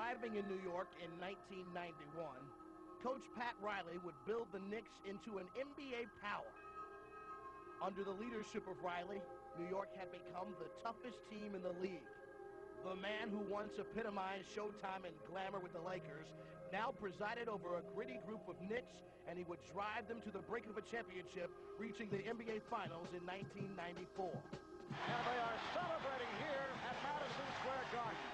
arriving in New York in 1991, Coach Pat Riley would build the Knicks into an NBA power. Under the leadership of Riley, New York had become the toughest team in the league. The man who once epitomized showtime and glamour with the Lakers now presided over a gritty group of Knicks, and he would drive them to the brink of a championship, reaching the NBA Finals in 1994. And they are celebrating here at Madison Square Garden.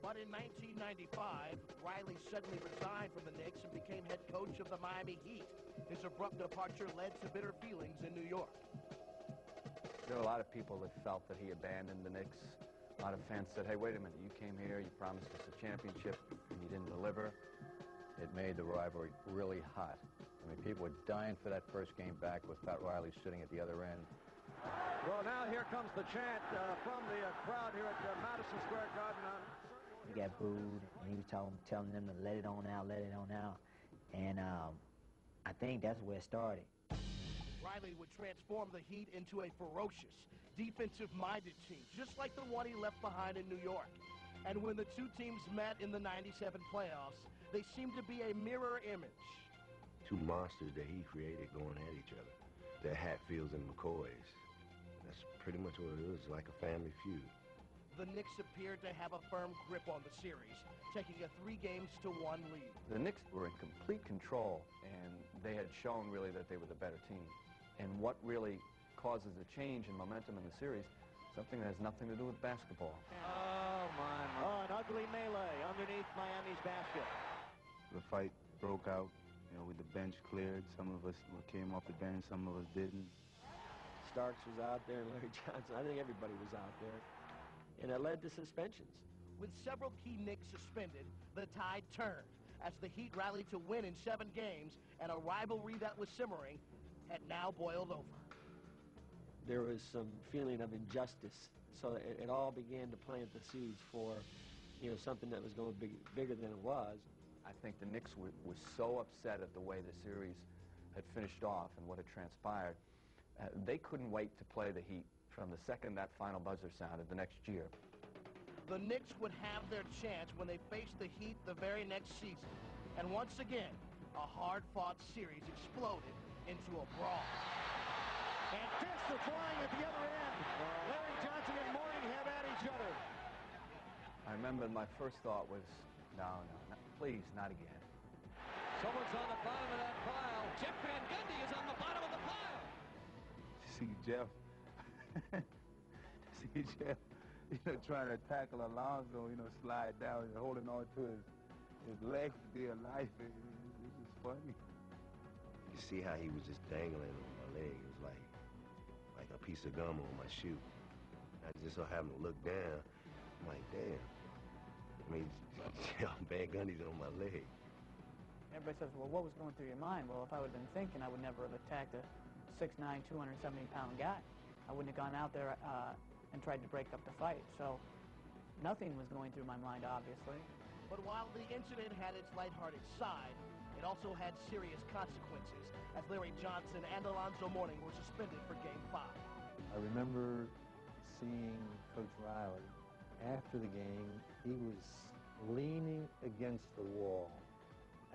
But in 1995, Riley suddenly resigned from the Knicks and became head coach of the Miami Heat. His abrupt departure led to bitter feelings in New York. There were a lot of people that felt that he abandoned the Knicks. A lot of fans said, hey, wait a minute, you came here, you promised us a championship, and you didn't deliver. It made the rivalry really hot. I mean, people were dying for that first game back with Pat Riley sitting at the other end. Well, now here comes the chant from the crowd here at Madison Square Garden. He got booed, and he was telling them to let it on out, let it on out. And I think that's where it started. Riley would transform the Heat into a ferocious, defensive-minded team, just like the one he left behind in New York. And when the two teams met in the '97 playoffs, they seemed to be a mirror image. Two monsters that he created going at each other. The Hatfields and McCoys. That's pretty much what it is, like a family feud. The Knicks appeared to have a firm grip on the series, taking a 3-1 lead. The Knicks were in complete control, and they had shown really that they were the better team. And what really causes a change in momentum in the series, something that has nothing to do with basketball. Oh, my. Oh, an ugly melee underneath Miami's basket. The fight broke out, you know, with the bench cleared. Some of us came off the bench, some of us didn't. Starks was out there, Larry Johnson. I think everybody was out there. And it led to suspensions. With several key Knicks suspended, the tide turned as the Heat rallied to win in 7 games, and a rivalry that was simmering had now boiled over. There was some feeling of injustice, so it all began to plant the seeds for, you know, something that was going to be bigger than it was. I think the Knicks were so upset at the way the series had finished off and what had transpired, they couldn't wait to play the Heat from the second that final buzzer sounded the next year. The Knicks would have their chance when they faced the Heat the very next season. And once again, a hard-fought series exploded into a brawl. And fists are flying at the other end. Larry Johnson and Mourning at each other. I remember my first thought was, no, please, not again. Someone's on the bottom of that pile. Jeff Van Gundy is on the bottom of the pile. See Jeff. See Jeff, you know, trying to tackle Alonzo, you know, slide down and holding on to his legs dear life. It was funny. You see how he was just dangling on my leg. It was like a piece of gum on my shoe. I just so happened to look down. I'm like, damn. I mean, Van Gundy's on my leg. Everybody says, well, what was going through your mind? Well, if I would have been thinking, I would never have attacked a 6'9", 270-pound guy. I wouldn't have gone out there and tried to break up the fight. So nothing was going through my mind, obviously. But while the incident had its lighthearted side, it also had serious consequences, as Larry Johnson and Alonzo Mourning were suspended for Game 5. I remember seeing Coach Riley. After the game, he was leaning against the wall,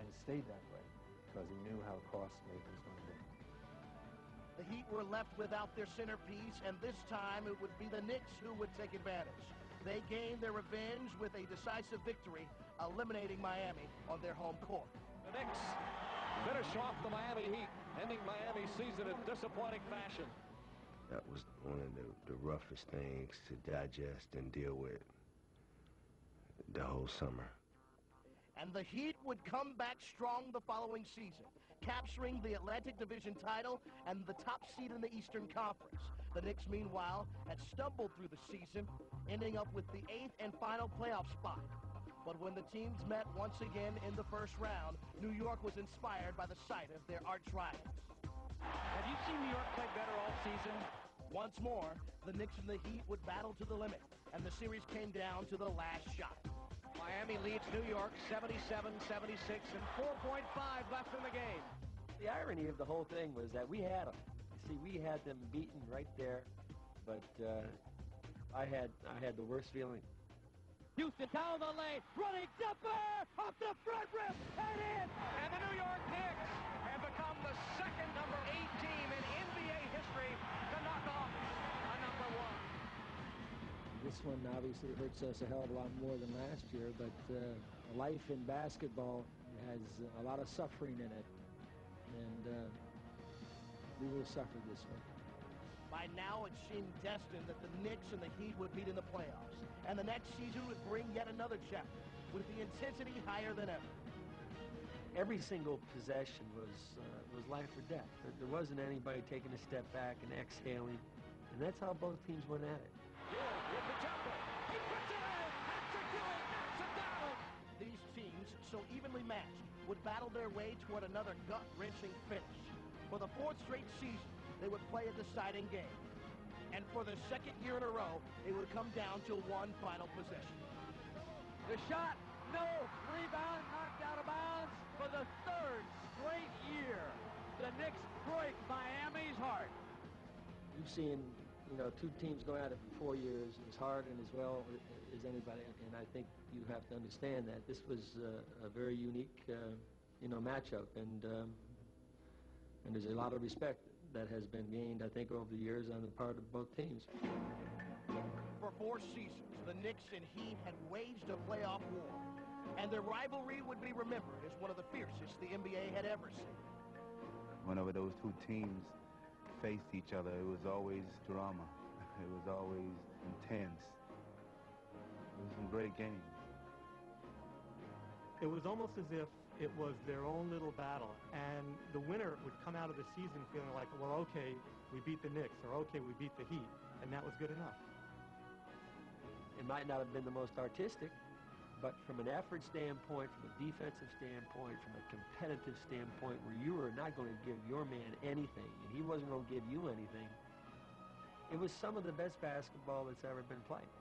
and he stayed that way because he knew how costly it was going to be. The Heat were left without their centerpiece, and this time it would be the Knicks who would take advantage. They gained their revenge with a decisive victory, eliminating Miami on their home court. The Knicks finish off the Miami Heat, ending Miami's season in disappointing fashion. That was one of the roughest things to digest and deal with the whole summer. And the Heat would come back strong the following season, capturing the Atlantic Division title and the top seed in the Eastern Conference. The Knicks, meanwhile, had stumbled through the season, ending up with the 8th and final playoff spot. But when the teams met once again in the first round, New York was inspired by the sight of their arch rivals. Have you seen New York play better all season? Once more, the Knicks and the Heat would battle to the limit, and the series came down to the last shot. Miami leads New York 77-76 and 4.5 left in the game. The irony of the whole thing was that we had them. You see, we had them beaten right there, but I had the worst feeling. Houston down the lane, running jumper, off the front rim, and in! And the New York Knicks have become the second number 8 team in NBA history to knock off a number 1. This one obviously hurts us a hell of a lot more than last year, but life in basketball has a lot of suffering in it, and we will suffer this one. By now, it seemed destined that the Knicks and the Heat would meet in the playoffs, and the next season would bring yet another chapter, with the intensity higher than ever. Every single possession was life or death. There wasn't anybody taking a step back and exhaling, and that's how both teams went at it. With the jumper, he puts it in, has to do it, knocks it down! These teams, so evenly matched, would battle their way toward another gut-wrenching finish. For the 4th straight season, they would play a deciding game. And for the 2nd year in a row, it would come down to one final possession. The shot, no! Rebound, knocked out of bounds for the 3rd straight year. The Knicks break Miami's heart. You've seen, two teams go at it for 4 years as hard and as well as anybody, and I think you have to understand that this was a very unique, matchup, and there's a lot of respect that has been gained, I think, over the years on the part of both teams. For 4 seasons, the Knicks and Heat had waged a playoff war, and their rivalry would be remembered as one of the fiercest the NBA had ever seen. Whenever those two teams faced each other, it was always drama. It was always intense. It was some great games. It was almost as if it was their own little battle, and the winner would come out of the season feeling like, well, okay, we beat the Knicks, or okay, we beat the Heat, and that was good enough. It might not have been the most artistic, but from an effort standpoint, from a defensive standpoint, from a competitive standpoint, where you were not going to give your man anything, and he wasn't going to give you anything, it was some of the best basketball that's ever been played.